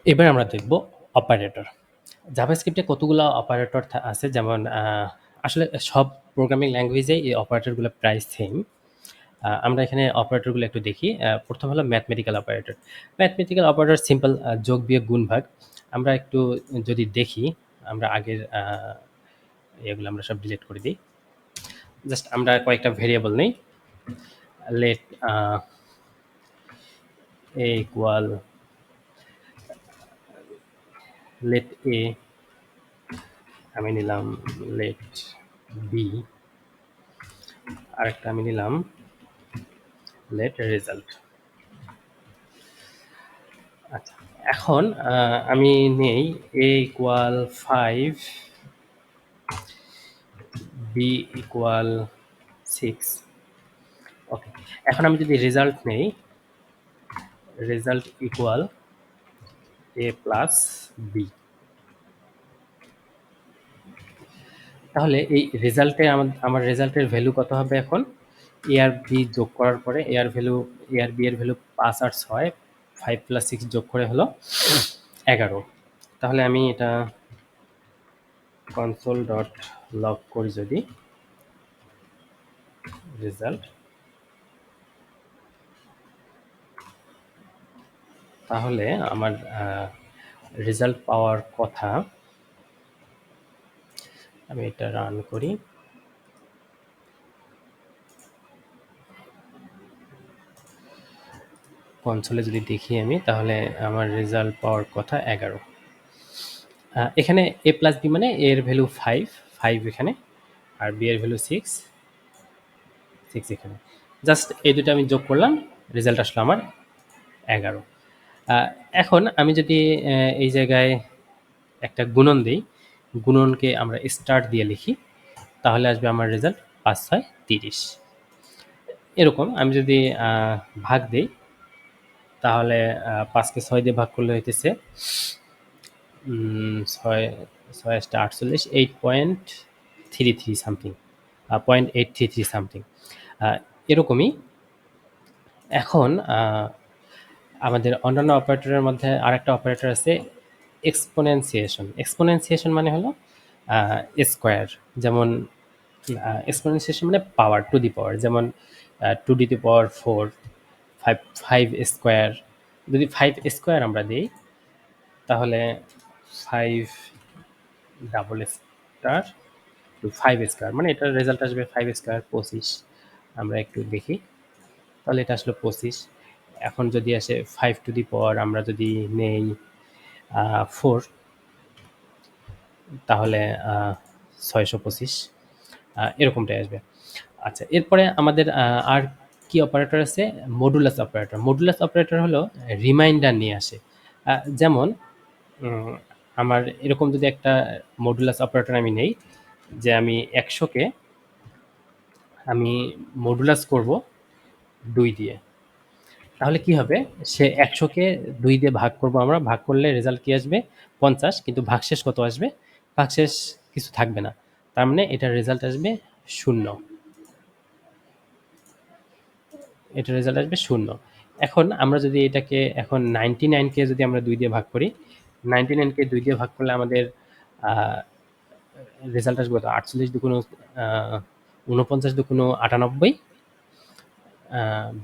এবার আমরা দেখব অপারেটর। জাভাস্ক্রিপ্টে কতগুলো অপারেটর আছে, যেমন আসলে সব প্রোগ্রামিং ল্যাঙ্গুয়েজে এই অপারেটরগুলো প্রায় সেম। আমরা এখানে অপারেটরগুলো একটু দেখি। প্রথম হলো mathematical operator. Mathematical operator simple, যোগ বিয়োগ গুণ ভাগ। আমরা একটু যদি দেখি, আমরা আগের এগুলো আমরা সব ডিলিট করে দিই। জাস্ট আমরা কয়েকটা ভেরিয়েবল নেই। Let a equal let a, আমি নিলাম লেট বি, আরেকটা আমি নিলাম লেট রেজাল্ট। আচ্ছা, এখন আমি নেই এ ইকুয়াল 5, বি ইকুয়াল 6। ওকে, এখন আমি যদি রেজাল্ট নেই, রেজাল্ট ইকুয়াল এ প্লাস বি, তাহলে এই রেজাল্টে আমার রেজাল্টের ভ্যালু কত হবে? এখন এ আর বি যোগ করার পরে এ আর বি এর ভ্যালু 5 আর 6, 5 + 6 যোগ করে হলো 11। তাহলে আমি এটা কনসোল ডট লগ করি, যদি রেজাল্ট, তাহলে আমার রেজাল্ট পাওয়ার কথা। আমি এটা রান করি, কনসোলে যদি দেখি আমি, তাহলে আমার রেজাল্ট পাওয়ার কথা 11। এখানে এ প্লাস বি মানে এর ভ্যালু 5, 5 এখানে, আর বি এর ভ্যালু 6, 6 এখানে। জাস্ট এই দুটো আমি যোগ করলাম, রেজাল্ট আসলো আমার 11। এখন আমি যদি এই জায়গায় একটা গুণন দিই, গুণনকে আমরা স্টার্ট দিয়ে লিখি, তাহলে আসবে আমার রেজাল্ট 5, 6, 30। এরকম আমি যদি ভাগ দিই, তাহলে 5কে 6 দিয়ে ভাগ করলে হইতেছে 6, 6 48, 8.33 সামথিং, 0.833 সামথিং, এরকমই। এখন আমাদের অন্যান্য অপারেটরের মধ্যে আরেকটা অপারেটর আছে এক্সপোনেনসিয়েশন। এক্সপোনেনসিয়েশন মানে হলো স্কোয়ার, যেমন এক্সপোনেনসিয়েশন মানে পাওয়ার, টু দি পাওয়ার, যেমন 2 to the power 4, 5 স্কোয়ার। যদি 5 স্কোয়ার আমরা দিই, তাহলে 5 ডাবল স্টার টু 5 স্কোয়ার, মানে এটার রেজাল্ট আসবে 5 স্কোয়ার 25। আমরা একটু দেখি, তাহলে এটা আসলো 25। এখন যদি আসে 5 to the power আমরা যদি নেই 4, তাহলে 625, এরকমটাই আসবে। আচ্ছা, এরপরে আমাদের আর কি অপারেটর আছে? Modulus operator. মডুলাস অপারেটর হলো রিমাইন্ডার নিয়ে আসে। যেমন আমার এরকম যদি একটা মডুলাস অপারেটর আমি নেই, যে আমি 100কে আমি মডুলাস করব 2 দিয়ে, তাহলে কি হবে? সে 100কে 2 দিয়ে ভাগ করব, আমরা ভাগ করলে রেজাল্ট কি আসবে? 50, কিন্তু ভাগশেষ কত আসবে? ভাগশেষ কিছু থাকবে না, তার মানে এটার রেজাল্ট আসবে 0। এটার রেজাল্ট আসবে 0। এখন আমরা যদি এটাকে এখন 99কে যদি আমরা 2 দিয়ে ভাগ করি, 99কে 2 দিয়ে ভাগ করলে আমাদের রেজাল্ট আসবে কত? 48 দুগুণ 49 দুগুণ 98,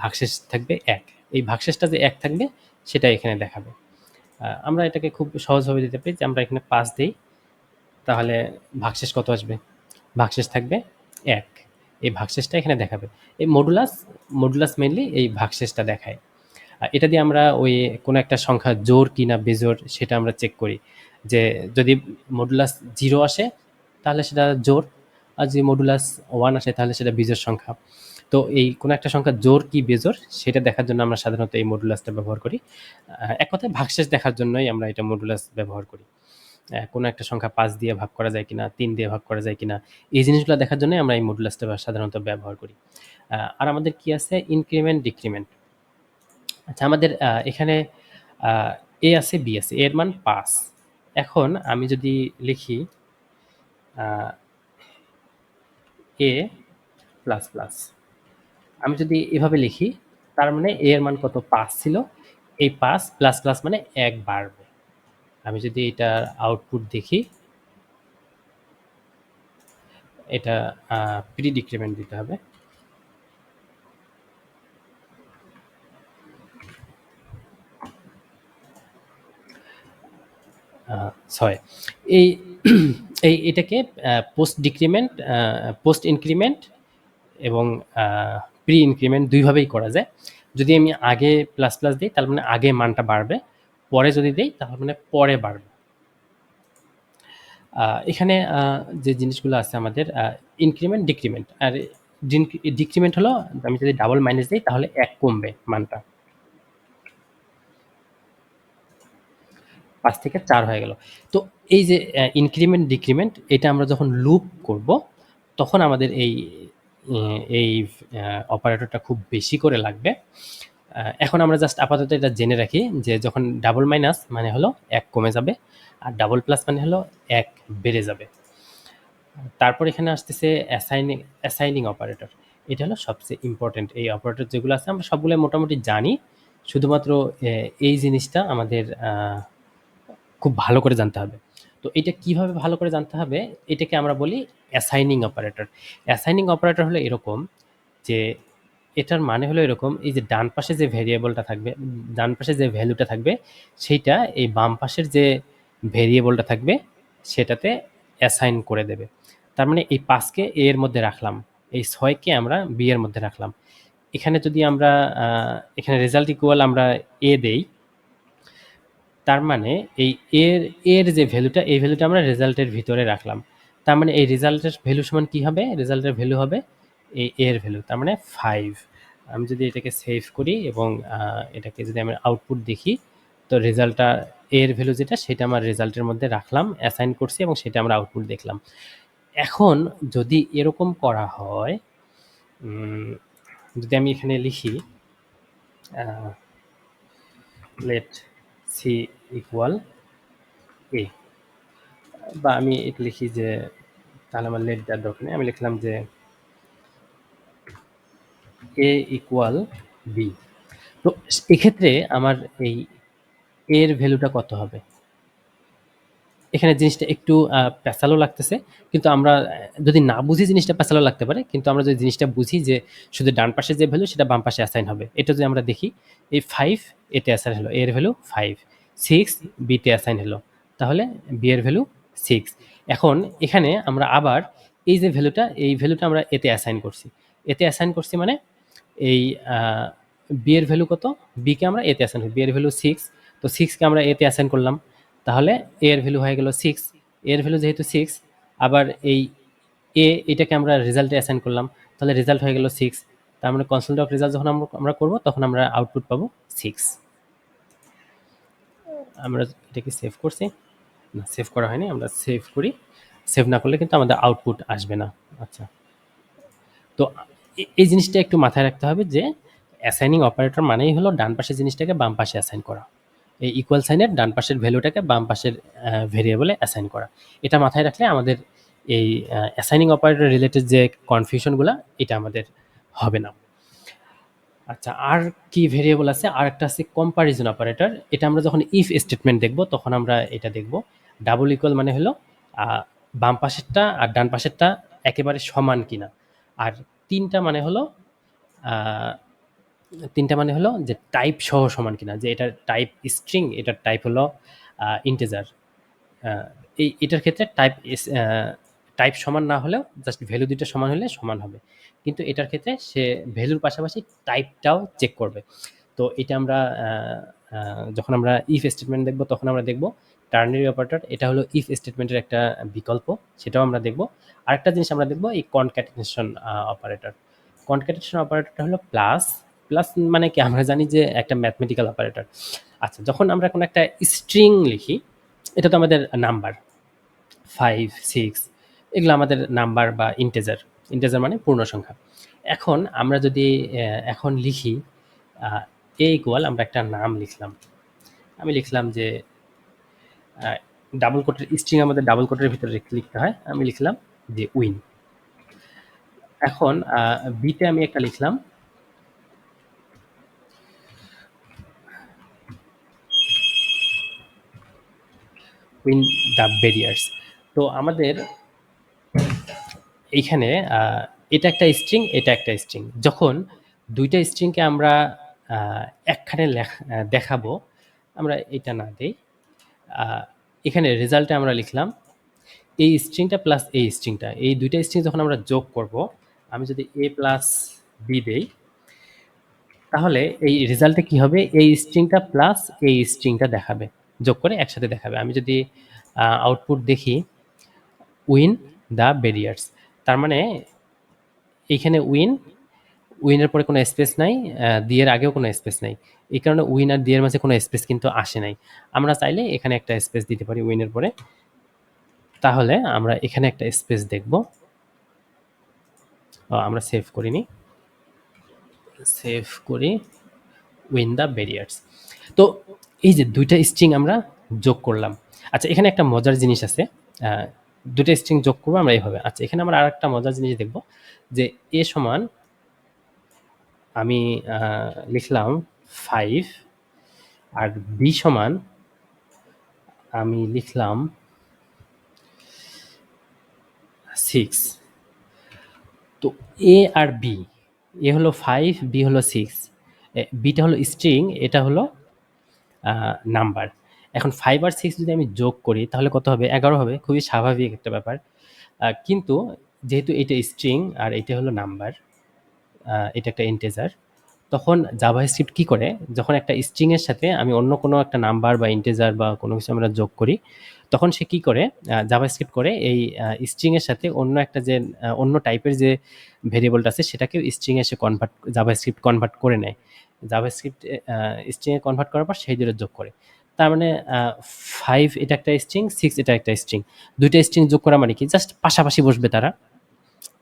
ভাগশেষ থাকবে 1। এই ভাগশেষটা যে 1 থাকবে সেটা এখানে দেখাবে। আমরা এটাকে খুব সহজভাবে দিতে পারি, যে আমরা এখানে 5 দিই, তাহলে ভাগশেষ কত আসবে? ভাগশেষ থাকবে 1। এই ভাগশেষটা এখানে দেখাবে। এই মডুলাস মেইনলি এই ভাগশেষটা দেখায়। এটা দিয়ে আমরা ওই কোনো একটা সংখ্যা জোড় কি না বেজোড় সেটা আমরা চেক করি। যে যদি মডুলাস 0 আসে, তাহলে সেটা জোড়, আর যদি মডুলাস 1 আসে, তাহলে সেটা বিজোড় সংখ্যা। তো এই কোনো একটা সংখ্যা জোড় কি বেজোড় সেটা দেখার জন্য আমরা সাধারণত এই মডুলাসটা ব্যবহার করি। এক কথায় ভাগশেষ দেখার জন্যই আমরা এটা মডুলাস ব্যবহার করি। কোনো একটা সংখ্যা 5 দিয়ে ভাগ করা যায় কিনা, 3 দিয়ে ভাগ করা যায় কিনা, এই জিনিসগুলো দেখার জন্যই আমরা এই মডুলাসটা সাধারণত ব্যবহার করি। আর আমাদের কি আছে? Increment, decrement. আচ্ছা, আমাদের এখানে এ আছে, বি আছে, এর মান 5। এখন আমি যদি লিখি এ প্লাস প্লাস, আমি যদি এভাবে লিখি, তার মানে এ এর মান কত? 5 ছিল, এই 5 প্লাস প্লাস মানে 1 বাড়বে। আমি যদি এটার আউটপুট দেখি, এটা প্রি ডিক্রিমেন্ট দিতে হবে। সরি, এই এটাকে পোস্ট ডিক্রিমেন্ট, পোস্ট ইনক্রিমেন্ট এবং প্রি ইনক্রিমেন্ট দুইভাবেই করা যায়। যদি আমি আগে প্লাস প্লাস দিই তার মানে আগে মানটা বাড়বে, পরে যদি দিই তাহলে মানে পরে বাড়বে। এখানে যে জিনিসগুলো আছে আমাদের ইনক্রিমেন্ট ডিক্রিমেন্ট, আর ডিক্রিমেন্ট হলো আমি যদি ডাবল মাইনাস দিই তাহলে 1 কমবে মানটা, 5 থেকে 4 হয়ে গেল। তো এই যে ইনক্রিমেন্ট ডিক্রিমেন্ট এটা আমরা যখন লুপ করব তখন আমাদের এই অপারেটরটা খুব বেশি করে লাগবে। এখন আমরা জাস্ট আপাতত এটা জেনে রাখি যে যখন ডাবল মাইনাস মানে হলো 1 কমে যাবে, আর ডাবল প্লাস মানে হলো 1 বেড়ে যাবে। তারপর এখানে আসতেছে অ্যাসাইনিং অপারেটর। এটা হলো সবচেয়ে ইম্পর্টেন্ট। এই অপারেটর যেগুলো আছে আমরা সবগুলো মোটামুটি জানি, শুধুমাত্র এই জিনিসটা আমাদের খুব ভালো করে জানতে হবে। তো এটা কিভাবে ভালো করে জানতে হবে, এটাকে আমরা বলি অ্যাসাইনিং অপারেটর। অ্যাসাইনিং অপারেটর হলো এরকম যে এটার মানে হলো এরকম, এই যে ডান পাশে যে ভেরিয়েবলটা থাকবে, ডান পাশে যে ভ্যালুটা থাকবে সেইটা এই বাম পাশের যে ভেরিয়েবলটা থাকবে সেটাতে অ্যাসাইন করে দেবে। তার মানে এই 5কে এ এর মধ্যে রাখলাম, এই 6কে আমরা বি এর মধ্যে রাখলাম। এখানে যদি আমরা এখানে রেজাল্ট ইকুয়াল আমরা এ দেই, তার মানে এই এর এর যে ভ্যালুটা, এই ভ্যালুটা আমরা রেজাল্টের ভিতরে রাখলাম। তার মানে এই রেজাল্টের ভ্যালু সমান কি হবে, রেজাল্টের ভ্যালু হবে এই এর ভ্যালু, তার মানে 5। আমি যদি এটাকে সেভ করি এবং এটাকে যদি আমি আউটপুট দেখি, তো রেজাল্টটা এর ভ্যালু যেটা সেটা আমার রেজাল্টের মধ্যে রাখলাম, অ্যাসাইন করছি এবং সেটা আমরা আউটপুট দেখলাম। এখন যদি এরকম করা হয়, যদি আমি এখানে লিখি লেট সি ইকুয়াল এ, বা আমি এটা লিখি যে, তাহলে আমার লেট দেওয়ার দরকার নেই, আমি লিখলাম যে এ ইকুয়াল বি। তো এক্ষেত্রে আমার এই এর ভ্যালুটা কত হবে, এখানে জিনিসটা একটু প্যাচালো লাগতেছে, কিন্তু আমরা যদি না বুঝি জিনিসটা প্যাচালো লাগতে পারে, কিন্তু আমরা যদি জিনিসটা বুঝি যে শুধু ডান পাশে যে ভ্যালু সেটা বাম পাশে অ্যাসাইন হবে, এটা যদি আমরা দেখি এই 5 এতে অ্যাসাইন হলো, এর ভ্যালু 5, 6 বিতে অ্যাসাইন হলো, তাহলে বি এর ভ্যালু 6। এখন এখানে আমরা আবার এই যে ভ্যালুটা, এই ভ্যালুটা আমরা এতে অ্যাসাইন করছি, এতে অ্যাসাইন করছি মানে এই বি এর ভ্যালু কত, বি কে আমরা এতে অ্যাসাইন করি, বি এর ভ্যালু 6, তো 6কে আমরা এতে অ্যাসাইন করলাম, তাহলে এ এর ভ্যালু হয়ে গেল 6, এর ভ্যালু যেহেতু 6, আবার এই এটাকে আমরা রেজাল্টে অ্যাসাইন করলাম, তাহলে রেজাল্ট হয়ে গেল 6। তার মানে কনসোল ডট রেজাল্ট যখন আমরা করবো তখন আমরা আউটপুট পাবো 6। আমরা এটাকে সেভ করছি, না সেভ করা হয়নি, আমরা সেভ করি, সেভ না করলে কিন্তু আমাদের আউটপুট আসবে না। আচ্ছা, তো এই জিনিসটা একটু মাথায় রাখতে হবে যে অ্যাসাইনিং অপারেটর মানেই হলো ডান পাশের জিনিসটাকে বাম পাশে অ্যাসাইন করা, এই ইকুয়াল সাইনের ডান পাশের ভ্যালুটাকে বাম পাশের ভেরিয়েবলে অ্যাসাইন করা। এটা মাথায় রাখলে আমাদের এই অ্যাসাইনিং অপারেটর রিলেটেড যে কনফিউশনগুলো এটা আমাদের হবে না। আচ্ছা, আর কি ভেরিয়েবল আছে, আর একটা আছে কম্পারিজন অপারেটর। এটা আমরা যখন ইফ স্টেটমেন্ট দেখব তখন আমরা এটা দেখব। ডাবল ইকুয়াল মানে হলো বাম পাশেরটা আর ডান পাশেরটা একেবারে সমান কিনা, আর তিনটা মানে হলো আহ, তিনটা মানে হলো যে টাইপ সহ সমান কিনা, যে এটার টাইপ স্ট্রিং, এটার টাইপ হলো ইন্টিজার। এটার ক্ষেত্রে টাইপ সমান না হলেও জাস্ট ভ্যালু দুটো সমান হলে সমান হবে, কিন্তু এটার ক্ষেত্রে সে ভ্যালুর পাশাপাশি টাইপটাও চেক করবে। তো এটা আমরা যখন আমরা ইফ স্টেটমেন্ট দেখব তখন আমরা দেখব টার্নারি অপারেটর, এটা হলো ইফ স্টেটমেন্টের একটা বিকল্প, সেটাও আমরা দেখব। আরেকটা জিনিস আমরা দেখব এই কনক্যাটিনেশন অপারেটর। কনক্যাটিনেশন অপারেটরটা হলো প্লাস, প্লাস মানে কি আমরা জানি যে একটা ম্যাথমেটিক্যাল অপারেটর। আচ্ছা, যখন আমরা কোনো একটা স্ট্রিং লিখি, এটা তো আমাদের নাম্বার 5, 6, এগুলো আমাদের নাম্বার বা ইন্টেজার, ইন্টেজার মানে পূর্ণ সংখ্যা। এখন আমরা যদি এখন লিখি এ ইকুয়াল, আমরা একটা নাম লিখলাম, আমি লিখলাম যে ডাবল কোটের স্ট্রিং আমাদের ডাবল কোটের ভিতরে লিখতে হয়, আমি লিখলাম যে উইন। এখন বিতে আমি একটা লিখলাম উইন দ্য ব্যারিয়ার্স। তো আমাদের এইখানে এটা একটা স্ট্রিং, এটা একটা স্ট্রিং। যখন দুইটা স্ট্রিংকে আমরা একখানে দেখাবো, আমরা এটা না দেই, আহ, এখানে রেজাল্টে আমরা লিখলাম এই স্ট্রিংটা প্লাস এই স্ট্রিংটা, এই দুইটা স্ট্রিং যখন আমরা যোগ করব, আমি যদি এ প্লাস বি দেই, তাহলে এই রেজাল্টে কি হবে, এই স্ট্রিংটা প্লাস এই স্ট্রিংটা দেখাবে, যোগ করে একসাথে দেখাবে। আমি যদি আউটপুট দেখি, উইন দ্য ব্যারিয়ার্স, তার মানে এইখানে উইনের পরে কোনো স্পেস নাই, দিয়ের আগেও কোনো স্পেস নাই, এই কারণে উইন আর দিয়ের মাঝে কোনো স্পেস কিন্তু আসে নাই। আমরা চাইলে এখানে একটা স্পেস দিতে পারি উইনের পরে, তাহলে আমরা এখানে একটা স্পেস দেখব। আমরা সেভ করিনি, সেভ করি উইন দ্য ব্যারিয়ার্স। তো এই যে দুইটা স্ট্রিং আমরা যোগ করলাম। আচ্ছা, এখানে একটা মজার জিনিস আছে, আহ, দুইটা স্ট্রিং যোগ করবো আমরা এইভাবে। আচ্ছা, এখানে আমরা আর একটা মজার জিনিস দেখব, যে এ সমান আমি লিখলাম 5, আর বি সমান আমি লিখলাম 6। তো এ আর বি, এ হলো 5, বি হলো 6, বিটা হলো স্ট্রিং, এটা হলো নাম্বার। এখন 5 আর 6 যদি আমি যোগ করি তাহলে কত হবে, 11 হবে, খুবই স্বাভাবিক একটা ব্যাপার। কিন্তু যেহেতু এটা স্ট্রিং আর এটা হলো নাম্বার, এটা একটা ইন্টেজার, তখন জাভাস্ক্রিপ্ট কি করে, যখন একটা স্ট্রিং এর সাথে আমি অন্য কোনো একটা নাম্বার বা ইন্টেজার বা কোনো কিছু আমরা যোগ করি, তখন সে কি করে, জাভাস্ক্রিপ্ট করে এই স্ট্রিং এর সাথে অন্য একটা যে অন্য টাইপের যে ভেরিয়েবলটা আছে সেটাকে স্ট্রিং এ সে কনভার্ট, জাভাস্ক্রিপ্ট কনভার্ট করে নেয়। জাভাস্ক্রিপ্ট স্ট্রিং এ কনভার্ট করার পর সেই দুটো যোগ করে। তার মানে 5 এটা একটা স্ট্রিং, 6 এটা একটা স্ট্রিং, দুইটা স্ট্রিং যোগ করা মানে কি, জাস্ট পাশাপাশি বসবে তারা,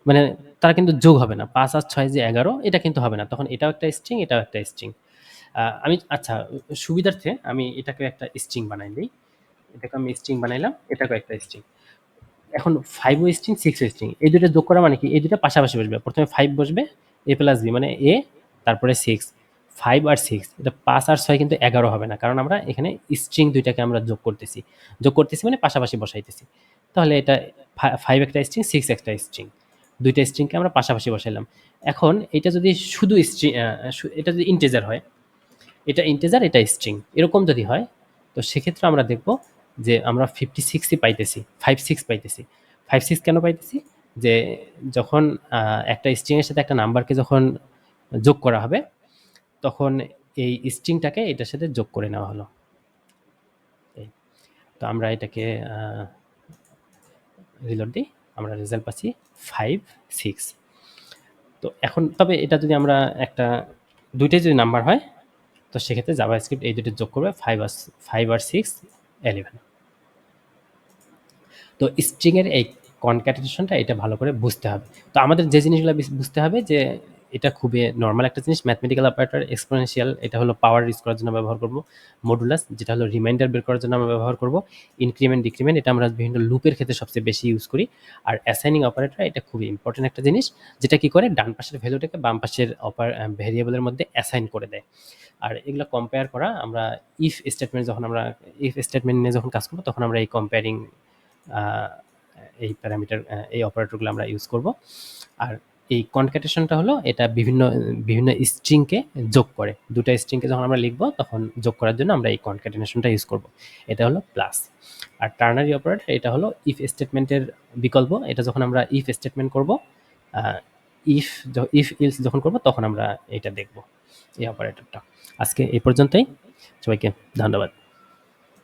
মানে তারা কিন্তু যোগ হবে না। 5 আর 6 যে 11, এটা কিন্তু হবে না, তখন এটাও একটা স্ট্রিং, এটাও একটা স্ট্রিং। আমি আচ্ছা, সুবিধার্থে আমি এটাকে একটা স্ট্রিং বানাই দিই, এটাকে আমি স্ট্রিং বানাইলাম, এটাকে একটা স্ট্রিং। এখন 5 ও স্ট্রিং, 6 ও স্ট্রিং, এই দুটো যোগ করা মানে কি, এই দুটো পাশাপাশি বসবে। প্রথমে 5 বসবে, এ প্লাস বি মানে এ, তারপরে 6, 5 আর 6, এটা 5 আর 6 কিন্তু 11 হবে না, কারণ আমরা এখানে স্ট্রিং দুইটাকে আমরা যোগ করতেছি মানে পাশাপাশি বসাইতেছি। তাহলে এটা 5 একটা স্ট্রিং, 6 একটা স্ট্রিং, দুইটা স্ট্রিংকে আমরা পাশাপাশি বসাইলাম। এখন এটা যদি শুধু স্ট্রিং, এটা যদি ইন্টিজার হয়, এটা ইন্টিজার, এটা স্ট্রিং, এরকম যদি হয়, তো সেক্ষেত্রে আমরা দেখব যে আমরা 56ই পাইতেছি, 56 পাইতেছি। 56 কেন পাইতেছি, যে যখন একটা স্ট্রিং এর সাথে একটা নাম্বারকে যখন যোগ করা হবে, তখন এই স্ট্রিংটাকে এটার সাথে যোগ করে নেওয়া হলো। তো আমরা এটাকে রিলোড দিই, আমরা রেজাল্ট পাচ্ছি 5, 6। তো এখন তবে এটা যদি আমরা একটা, দুইটাই যদি নাম্বার হয়, তো সেক্ষেত্রে জাভাস্ক্রিপ্ট এই দুটো যোগ করবে, 5 আর 6, 11। তো স্ট্রিং এর এই কনক্যাটেনেশনটা এটা ভালো করে বুঝতে হবে। তো আমাদের যে জিনিসগুলো বুঝতে হবে, যে এটা খুবই নর্মাল একটা জিনিস, ম্যাথমেটিক্যাল অপারেটর, এক্সপোনেনশিয়াল এটা হলো পাওয়ার ইউজ করার জন্য ব্যবহার করব, মডুলাস যেটা হলো রিমাইন্ডার বের করার জন্য আমরা ব্যবহার করব, ইনক্রিমেন্ট ডিক্রিমেন্ট এটা আমরা বিভিন্ন লুপের ক্ষেত্রে সবচেয়ে বেশি ইউজ করি, আর অ্যাসাইনিং অপারেটর এটা খুবই ইম্পর্টেন্ট একটা জিনিস, যেটা কি করে ডান পাশের ভ্যালুটাকে বাম পাশের ভেরিয়েবলের মধ্যে অ্যাসাইন করে দেয়। আর এগুলো কম্পেয়ার করা, আমরা ইফ স্টেটমেন্ট যখন আমরা ইফ স্টেটমেন্ট নিয়ে যখন কাজ করবো, তখন আমরা এই কম্পেয়ারিং এই প্যারামিটার, এই অপারেটরগুলো আমরা ইউজ করব। আর এই কনক্যাটেশনটা হলো এটা বিভিন্ন বিভিন্ন স্ট্রিংকে যোগ করে, দুটো স্ট্রিংকে যখন আমরা লিখবো তখন যোগ করার জন্য আমরা এই কনক্যাটেনেশনটা ইউজ করব। এটা হলো প্লাস। আর টার্নারি অপারেটর এটা হলো ইফ স্টেটমেন্টের বিকল্প, এটা যখন আমরা ইফ স্টেটমেন্ট করব, ইফ ইফ ইলস যখন করব তখন আমরা এটা দেখব, এই অপারেটরটা। আজকে এই পর্যন্তই, সবাইকে ধন্যবাদ।